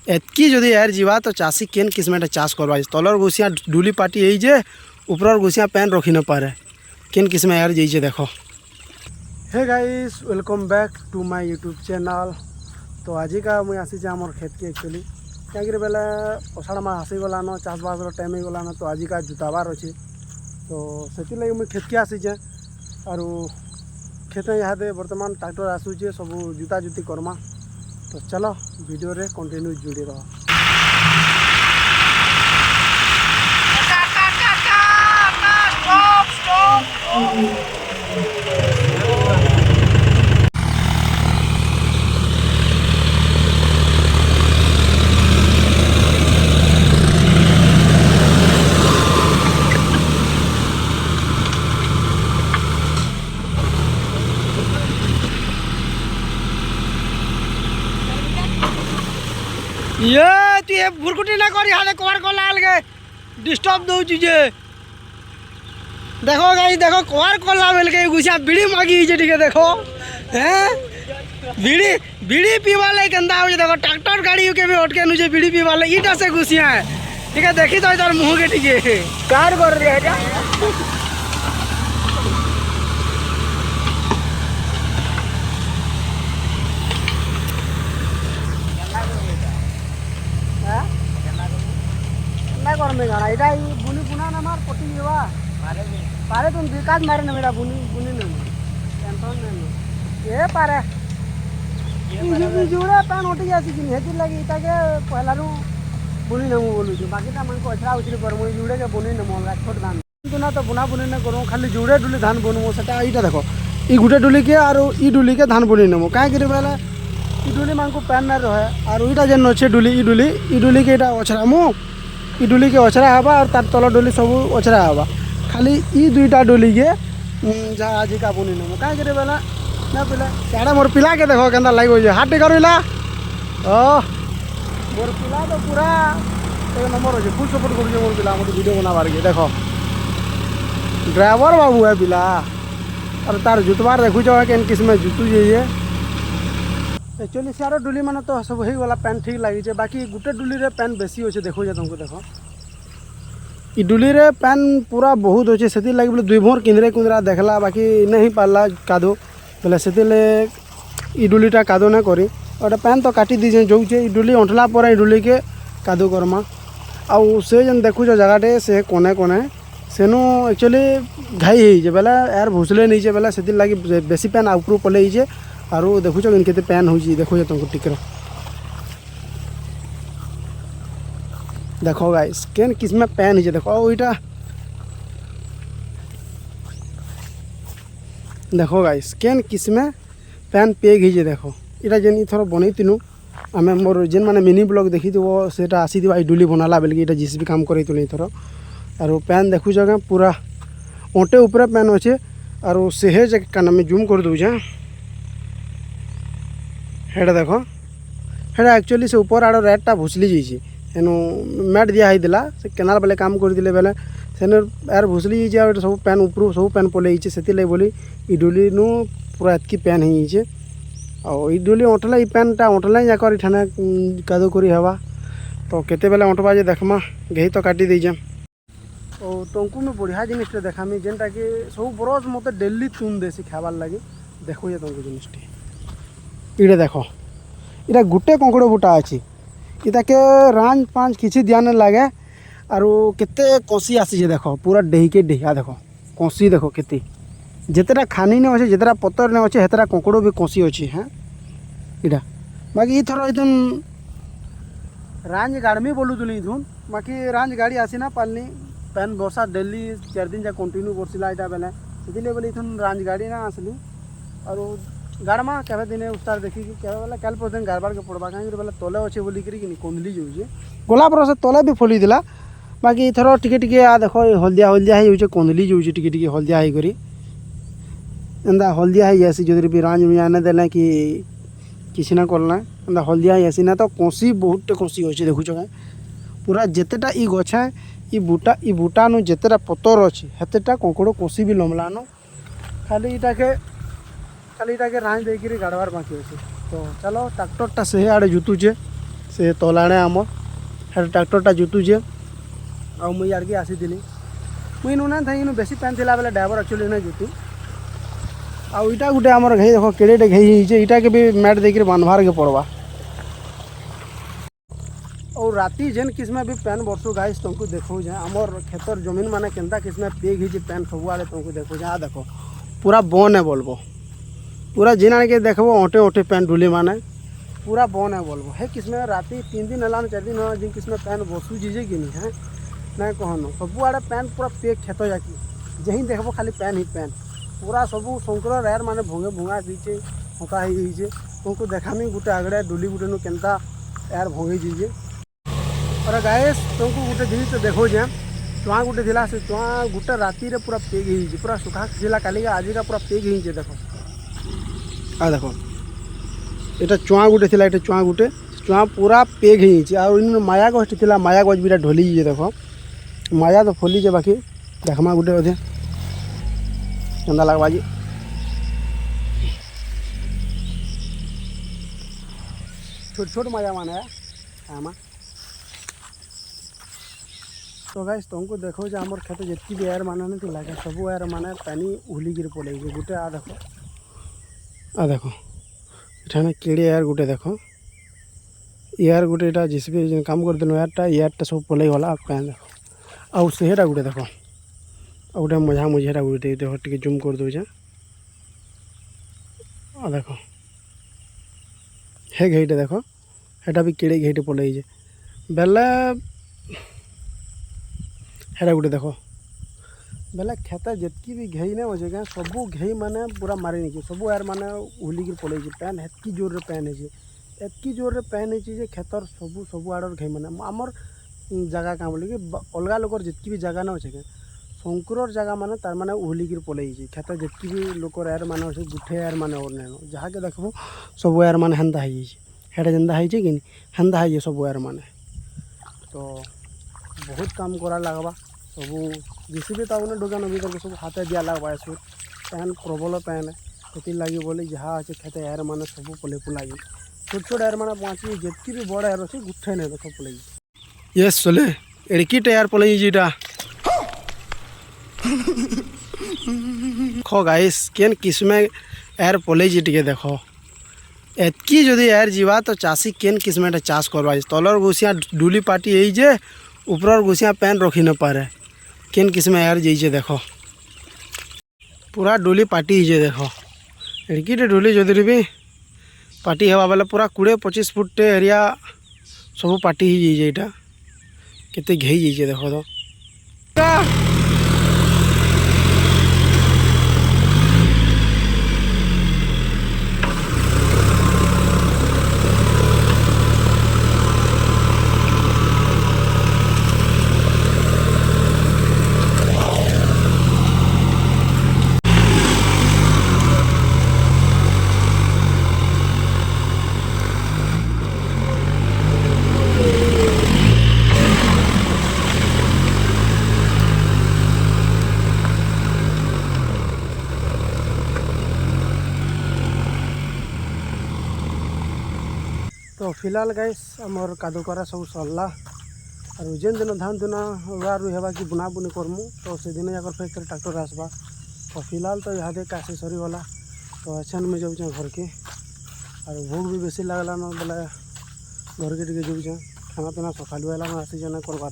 एतकी जदि यार जीवा तो चाषी केन किस्म चाष करवा तलर गुसिया डुली पाटी यही जे ऊपर गुसिया पैन रखी न पारे केन किस्म यार जाइए देख। Hey guys welcome back to my YouTube channel. तो आज का मुझे आसी आमर खेत के एक्चुअली क्या बेले अषाढ़ मास आसी गलान चाष बास टाइम हो गलान तो आज का जुताबार अच्छे तो से लगे मुझे खेत के आसीचे आर खेत यहाँ बर्तमान ट्रैक्टर आसूचे सब जुता जुती करमा। तो चलो वीडियो रे कंटिन्यू जुड़ी रहो। ये तू ये भुरकुटी ना कर यहाँ कवर को लाल के डिस्टर्ब दो चीजे देखो गाई देखो कवर को ला मिल के गुसिया बीड़ी मांगी ठीक है देखो हैं बीड़ी बीड़ी पीवा ले गंदा हो देखो ट्रैक्टर गाड़ी के भी उठ के नुजे बीड़ी पीवा ले ईटा से गुसिया है ठीक है देखी तो इधर मुंह के ठीक है कार कर रहे है करमे गाना इटा बुनी बुना ना मार पटी जेवा पारे तुम विकास मारे ना मेरा बुनी बुनी ना टेंशन नहीं ए पारे ये जुड़े पैन उठी जासी कि हेती लगी इटा के पहला रू बुनी ना मु बोलु छु बाकी ता मन को अच्छा उचरी कर मु जुड़े के बुनी ना मोला छोट धान तुना तो बुना बुनी ना करू खाली जुड़े डुली धान बुनमु सेटा इटा देखो ई गुटे डुली के आरो ई डुली के धान बुनी नमु काहे करे बेला ई डुली मान को पैन ना रहे आरो इटा जे नछे डुली ई डुली के इटा ओछरा मु ई डुली के ओछरा हवा और तार तल डुली सब ओछरा हवा खाली ई दुईटा डुली के जहाँ आज का बुनी नमु कहीं करे बेला ना पिला साड़ा मोर पिला के देखो केंदा लाइक हो हाथ टेकर इला मोर पिला तो पूरा एक नंबर हो फुल सपोर्ट कर मोर पिला मोर वीडियो बनाबार के देखो ड्राइवर बाबू है पिला और तार जुतबार देखु केन किस्म जुतु जाइए एक्चुअली सारा डुली माने तो सब हो गला पैन ठीक लगी बाकी गुटे डुली रे पैन बेसी अच्छे देखो जे तुमको देखो ई डुली रे पैन पूरा बहुत अच्छे से लगे बोले दुई भोर किंदरे कुंदरा देखला बाकी नहीं पारला कादो बोले से ई डुलीटा कादो ना करी और पैन तो काटी दीजे जोचे ई डुली अंटला पर ई डुली के कादो करमा आउ से जन देखु जगहटे से कोने कोने सेनु एक्चुअली घाई है बेला यार भूसले नहीं जे बेला से लगे बेसी पैन ऊपर पले जे आरो देखुच इनके पैन हो देखो तुमको टिकर देखो गाइस केन किस्म पैन है देखो ओइटा देखो गाइस केन किस्म पैन पेग है देखो इटा जेन थर बनई तीनू आम मोर जेन माने मिनी ब्लॉग देखी थो सेटा आसी थी डुली बनाला बेल इटा जिस भी काम कर थर आरो पैन देखुच पूरा ओटे ऊपर पैन अच्छे आरो सेहे का नाम जूम कर दूचे हेटा देखो हेटा एक्चुअली से ऊपर आड़ रेडटा भुसली जाइए एनु मैट दिया होता से केनाल बेले काम करते बेले सेन यार भुसली जाइए सब पैन ऊपर सब पैन पलि से बोली ई डुली नु पूरा एतकी पैन हो डुली अंटला ई पैनटा अंटला जाक इठाने कादो करी हवा तो केते बेले अंटवा जे देखमा गेही तो काटी दीजे और तुमको मैं बढ़िया जिनिसटा देखामी जेनटा कि सब बरस मत डेली तुम देसी खाबार लगे देखो तुमको जिनिसटी इटे देखो इटा गुटे कंकड़ बुटा अच्छी इटा के रांझ पाँच किसी ध्यान लगे आर केते कसी आसी देखो पूरा डेही के डेहिया देखो कसी देखो केते जितेटा खानी ने अच्छे जितेटा पतर ने अच्छे हेतरा कंकड़ भी कसी अच्छी हाँ इटा बाकी थर इथुन रांझ गाड़मी बोलू तुली इथुन बाकी रांझ गाड़ी आसी ना पालनी पैन बर्षा डेली 4 दिन जा कंटिन्यू करसिला इटा बेले से बोले इथुन रांझ गाड़ी ना आसली और गाड़मा क्या दिन उस्तार देखी क्या बोला कल दिन गारबार के पड़वा कहीं बोला तले अच्छे बोलिक कंदली जाऊे गला बरस तले भी फली दिला बाकी थर टिके आ देखो हलदिया हलदिया हो कंदली जाऊे टिके हलदिया होकर एंदा हलदिया होसी जो भी रांझ आने देना कि किसी ना करना एंदा हलदिया होसी ना तो कसी बहुत कसी अच्छे देखुच पूरा जितेटा ई गछ है ई बूटा नु जितेटा पतर अच्छी हेतेटा कंकड़ कसी भी लमलानो खाली इटा के रांझ देकर गाड़बार बाकी अच्छे तो चलो ट्रैक्टरटा से आड़े जुतुचे से तलाणे आम ट्रैक्टरटा जुटुचे आ मुई आड़के आसीली मुई नुना था इनु बेसी पैन थिला बेले ड्राइवर एक्चुअली ना जुटू आईटा गोटे आमर घई देख केड़े घई इटा के भी मैट देकर बांधवार के पड़वा और राति जेन किस्म भी पैन बरसू गाइस तुमको देखो जे आमर खेतर जमीन माने केनता किस्म पेग ही पैन सबुआड़े तुमको देखो जे देखो पूरा बन है बोलबो पूरा जिन आने के देखो ओटे ओटे पैन डुली माने पूरा बन है बोलबो है किस्म राति 3 दिन है 4 दिन है जिन किस्म पैन बसू जीजे कि नहीं है ना कहनो सबुआड़े पैन पूरा पेग खेत जाकि जहीं देखो खाली पैन ही पैन पूरा सबू शंकर यार माने भोंगे भोंगा दीचे हका ही तुमको देखामी गोटे आगड़े डुली गुटे नु केनता यार भोंगे जीजे और गाइस तुमको गोटे जिनिस देखो जे चुआ गोटे थिला से चुआ गोटे राति रे पूरा पेग ही पूरा सुखा थिला काली का आज का पूरा पेग ही देखो आ देखो एटा चुआ गोटे थिला एटा चुआ गोटे चुआ पूरा पेग ही आ इन माया गछ थिला माया गछ बिरा ढोली जे देखो माया तो फुली जे बाकी देखमा गोटे अधे चंदा लगवा जी छोट छोट माया माने आमा तो गाइस तुमको देखो जे हमर खेत जितकी भी एयर माने नहीं लगे सब एयर माने पानी उहली गिर पड़े गोटे आ देखो इठाने केड़े एयर गोटे देखो एयर गोटे एटा जिस भी काम कर दिनो एयरटा सब पलई गला पैन देखो आउ सेटा गोटे देखो आ गोटे मझा मझेटा गोटे देखो टिके जूम कर दो आ देखो हे घईटे देखो हेटा भी केड़े घईटे पलई बेले हेरा गोटे देखो बेले खेत जितकी भी घई ने अच्छे क्या सबू घई माने पूरा मारी नहीं सब यार माने उलिक पलि पैन हेतकी जोर रे पैन है एतकी जोर रे पैन है खेतर सबू सबू आड़र घई माने आमर जगह क्या बोले कि अलग लोकर जितकी भी जगह ना अच्छे क्या शंकुर जगह माने तार माने उलिक पलि खेत जितकी भी लोकर यार माने अच्छे गुठे यार माने और नहीं जहाँ के देखो सब यार माने हेन्दा हेटा जेन्दा है कि हेन्दा है सब यार माने तो बहुत काम करा लगवा सबू जिस भी ताने डोगान अभी करके सब हाथे दिया लगवा सब पैन प्रबल पैन है लगे बोले जहाँ अच्छे खेते यार माने सब पले पुलाई छोट छोट यार माने पाँच जितकी भी बड़ यार अच्छे गुठे नहीं सब पलि ये चले एड़की यार पलि जीटा खो गाइस केन किस्मे यार पलि टे देखो एतकी जदि यार जीवा तो चाषी केन किस्मे चाष करवा तलर गुसिया डुली पाटी यही जे ऊपर गुसिया पैन रखी न पारे केन किस्मे यार जाइए देखो पूरा डुली पाटी ही देखो एड़की डुली जदि भी पाटी हवा बेले पूरा 20-25 फुट एरिया सब पाटी ही जाइए केते घई जाइए देखो तो तो फिलहाल गाइस आमर कादो करा सब सरला और जेन दिन धान दुना रुआ रुई हेबा कि बुना बुनी करमु तो से दिन जाकर फिर ट्रैक्टर आसबा तो फिलहाल तो यहाँ देख काशी सरीगला तो अच्छा में जाऊँ घर के और भूख भी बेसी लगला न बोले घर के टे जाऊँ खाना पीना सकालुला आसी जाना करवार